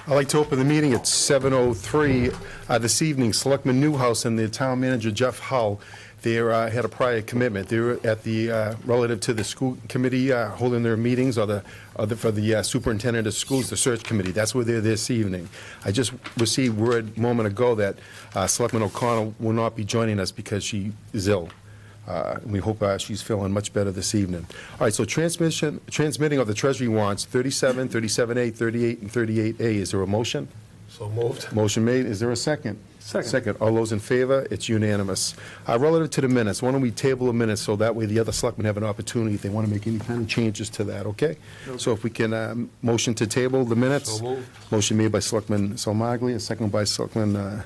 I'd like to open the meeting at 7:03 this evening. Selectman Newhouse and the town manager, Jeff Hull, they had a prior commitment. They were at the, relative to the school committee holding their meetings, for the superintendent of schools, the search committee. That's where they're this evening. I just received word a moment ago that Selectman O'Connell will not be joining us because she is ill. We hope she's feeling much better this evening. All right, so transmitting of the Treasury warrants 37, 37A, 38, and 38A. Is there a motion? So moved. Motion made. Is there a second? Second. All those in favor? It's unanimous. Relative to the minutes, why don't we table the minutes so that way the other selectmen have an opportunity if they want to make any kind of changes to that, okay? So if we can motion to table the minutes. So moved. Motion made by Selectman Salmaglia, a second by Selectman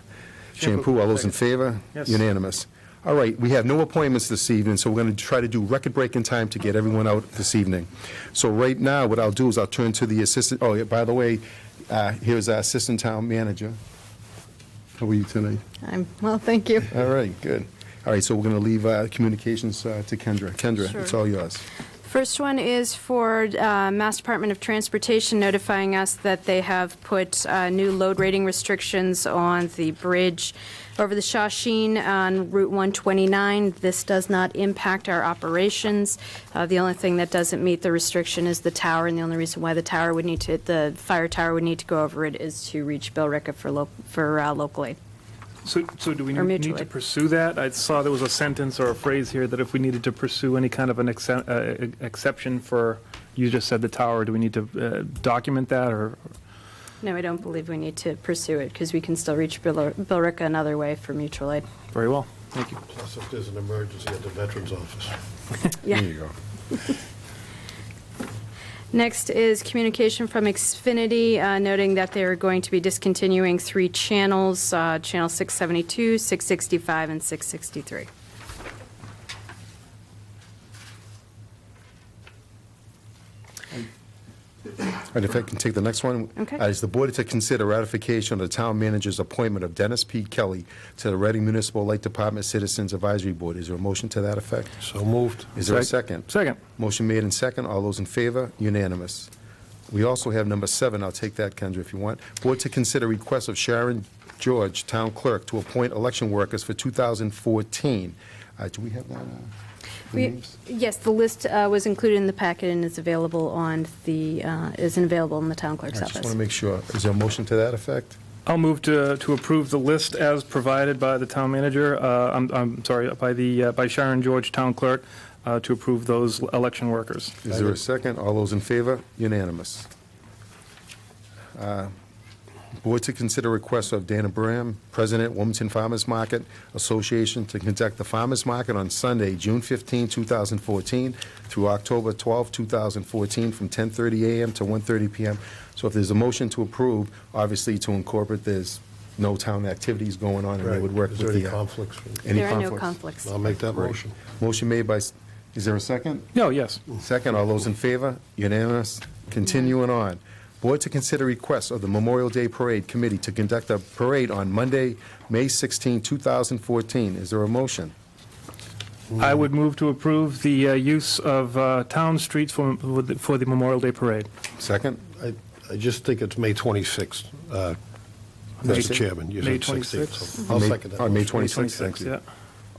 Shampoo. All those in favor? Yes. Unanimous. All right, we have no appointments this evening, so we're going to try to do record-breaking time to get everyone out this evening. So right now, what I'll do is I'll turn to the assistant, oh, yeah, by the way, here's our assistant town manager. How are you tonight? Well, thank you. All right, good. All right, so we're going to leave communications to Kendra. Kendra, Sure. It's all yours. First one is for Mass Department of Transportation notifying us that they have put new load rating restrictions on the bridge over the Shawsheen on Route 129. This does not impact our operations. The only thing that doesn't meet the restriction is the tower, and the only reason why the fire tower would need to go over it is to reach Billerica for local aid. So do we Or need mutual to aid. pursue that? I saw there was a sentence or a phrase here that if we needed to pursue any kind of an exception for, you just said the tower, do we need to document that or? No, I don't believe we need to pursue it because we can still reach Billerica another way for mutual aid. Very well, thank you. Plus, if there's an emergency at the Veterans Office. Yeah. There you go. Next is communication from Xfinity, noting that they're going to be discontinuing 3 channels, channel 672, 665, and 663. All right, if I can take the next one. Okay. Is the board to consider ratification of the town manager's appointment of Dennis P. Kelly to the Reading Municipal Light Department Citizens Advisory Board? Is there a motion to that effect? So moved. Is there a second? Second. Motion made and second. All those in favor? Unanimous. We also have number 7. I'll take that, Kendra, if you want. Board to consider request of Sharon George, Town Clerk, to appoint election workers for 2014. Do we have that? The names? Yes, the list was included in the packet and is available on available in the town clerk's I just want office. to make sure. Is there a motion to that effect? I'll move to approve the list as provided by the town manager, I'm sorry, by Sharon George, Town Clerk, to approve those election workers. Is there a second? All those in favor? Unanimous. Board to consider request of Dana Bram, President, Wilmington Farmers Market Association, to conduct the Farmers Market on Sunday, June 15, 2014, through October 12, 2014, from 10:30 a.m. to 1:30 p.m. So if there's a motion to approve, obviously to incorporate, there's no town activities going on, and they would work Is with there the... any conflicts? Any There are no conflicts? conflicts. I'll make that Right. motion. Motion made by... Is there a second? No, yes. Second, all those in favor? Unanimous. Continuing on. Board to consider request of the Memorial Day Parade Committee to conduct a parade on Monday, May 16, 2014. Is there a motion? I would move to approve the use of town streets for the Memorial Day Parade. Second? I just think it's May 26th, May- Mr. Chairman. You May said 16th, 26th. so I'll May- second that. oh, May motion. 26th, thank you. Yeah.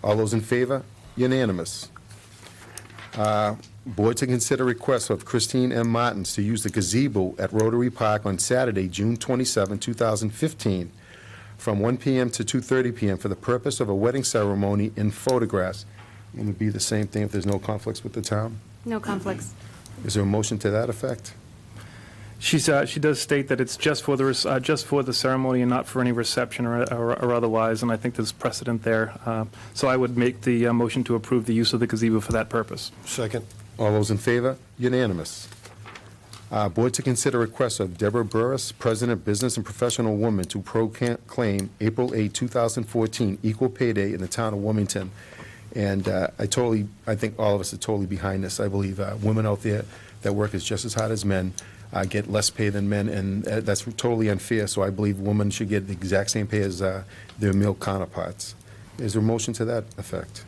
All those in favor? Unanimous. Board to consider request of Christine M. Martins to use the gazebo at Rotary Park on Saturday, June 27, 2015, from 1 p.m. to 2:30 p.m. for the purpose of a wedding ceremony and photographs. It would be the same thing if there's no conflicts with the town? No conflicts. Is there a motion to that effect? She does state that it's just for the ceremony and not for any reception or otherwise, and I think there's precedent there. So I would make the motion to approve the use of the gazebo for that purpose. Second. All those in favor? Unanimous. Board to consider request of Deborah Burris, President, Business and Professional Woman, to proclaim April 8, 2014 Equal Pay Day in the town of Wilmington. And I think all of us are totally behind this. I believe women out there that work as just as hard as men get less pay than men, and that's totally unfair. So I believe women should get the exact same pay as their male counterparts. Is there a motion to that effect?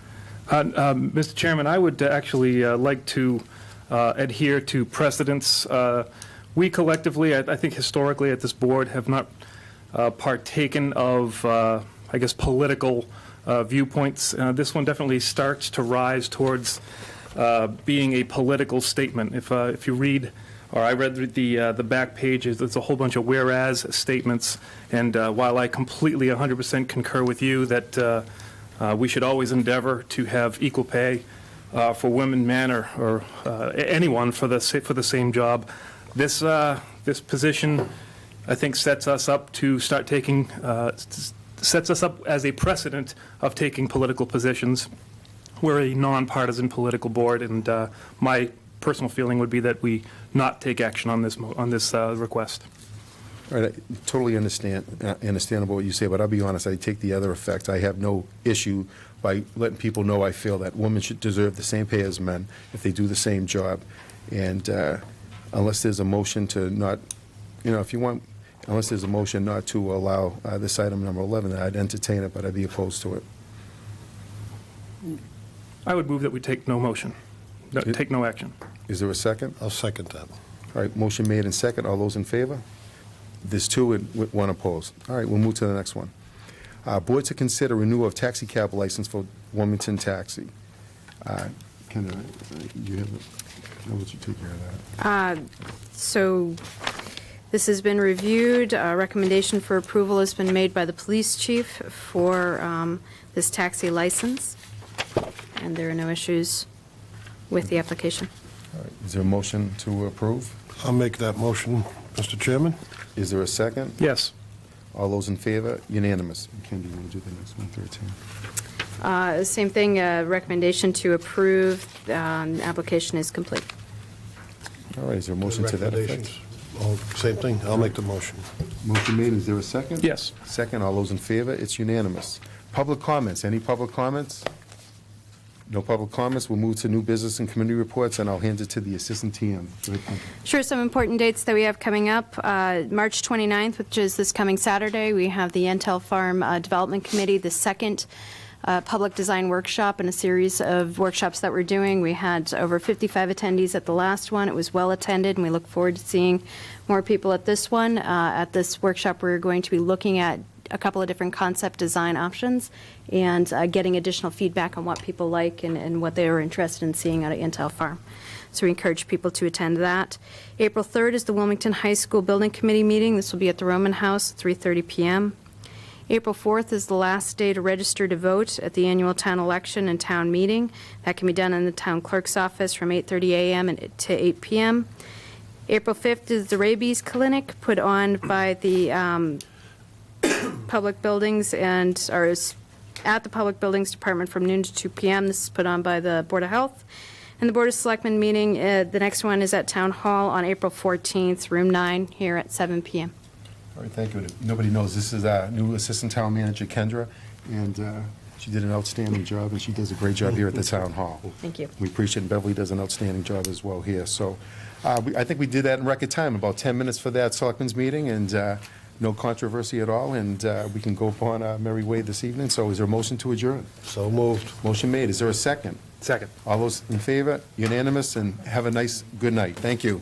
Mr. Chairman, I would actually like to adhere to precedents We collectively, I think historically at this board, have not partaken of, I guess, political viewpoints. This one definitely starts to rise towards being a political statement. If you read, or I read the back pages, there's a whole bunch of whereas statements, and while I completely 100% concur with you that we should always endeavor to have equal pay for women, men, or anyone for the same job, this position, I think, sets us up to start taking, sets us up as a precedent of taking political positions. We're a nonpartisan political board, and my personal feeling would be that we not take action on this request. All right, I totally understandable what you say, but I'll be honest, I take the other effect. I have no issue by letting people know I feel that women should deserve the same pay as men if they do the same job. And unless there's a motion to not, if you want, unless there's a motion not to allow this item number 11, then I'd entertain it, but I'd be opposed to it. I would move that we take no motion, take no action. Is there a second? I'll second that. All right, motion made and second. All those in favor? There's two and one opposed. All right, we'll move to the next one. Board to consider renewal of taxi cab license for Wilmington Taxi. You have it? I'll let you take care of that. So this has been reviewed. A recommendation for approval has been made by the police chief for this taxi license, and there are no issues with the application. All right, is there a motion to approve? I'll make that motion, Mr. Chairman. Is there a second? Yes. All those in favor? Unanimous. Ken, do you want to do the next one, 13? Same thing, recommendation to approve. Application is complete. All right, is there a motion to that effect? Recommendations. All same thing. I'll make the motion. Motion made, is there a second? Yes. Second, all those in favor? It's unanimous. Public comments, any public comments? No public comments, we'll move to new business and committee reports, and I'll hand it to the Assistant TM. Go ahead, Ken. Sure, some important dates that we have coming up. March 29th, which is this coming Saturday, we have the Intel Farm Development Committee, the second public design workshop in a series of workshops that we're doing. We had over 55 attendees at the last one. It was well attended, and we look forward to seeing more people at this one. At this workshop, we're going to be looking at a couple of different concept design options and getting additional feedback on what people like and what they are interested in seeing out of Intel Farm. So we encourage people to attend that. April 3rd is the Wilmington High School Building Committee meeting. This will be at the Roman House, 3:30 p.m. April 4th is the last day to register to vote at the annual town election and town meeting. That can be done in the town clerk's office from 8:30 a.m. to 8 p.m. April 5th is the rabies clinic put on by the public buildings or is at the Public Buildings Department from noon to 2 p.m. This is put on by the Board of Health. And the Board of Selectmen meeting, the next one is at Town Hall on April 14th, room 9, here at 7 p.m. All right, thank you. Nobody knows, this is our new Assistant Town Manager, Kendra, and she did an outstanding job, and she does a great job here at the Town Hall. Thank you. We appreciate it. Beverly does an outstanding job as well here. So I think we did that in record time, about 10 minutes for that Selectmen's meeting, and no controversy at all, and we can go upon our merry way this evening. So is there a motion to adjourn? So moved. Motion made. Is there a second? Second. All those in favor? Unanimous, and have a nice, good night. Thank you.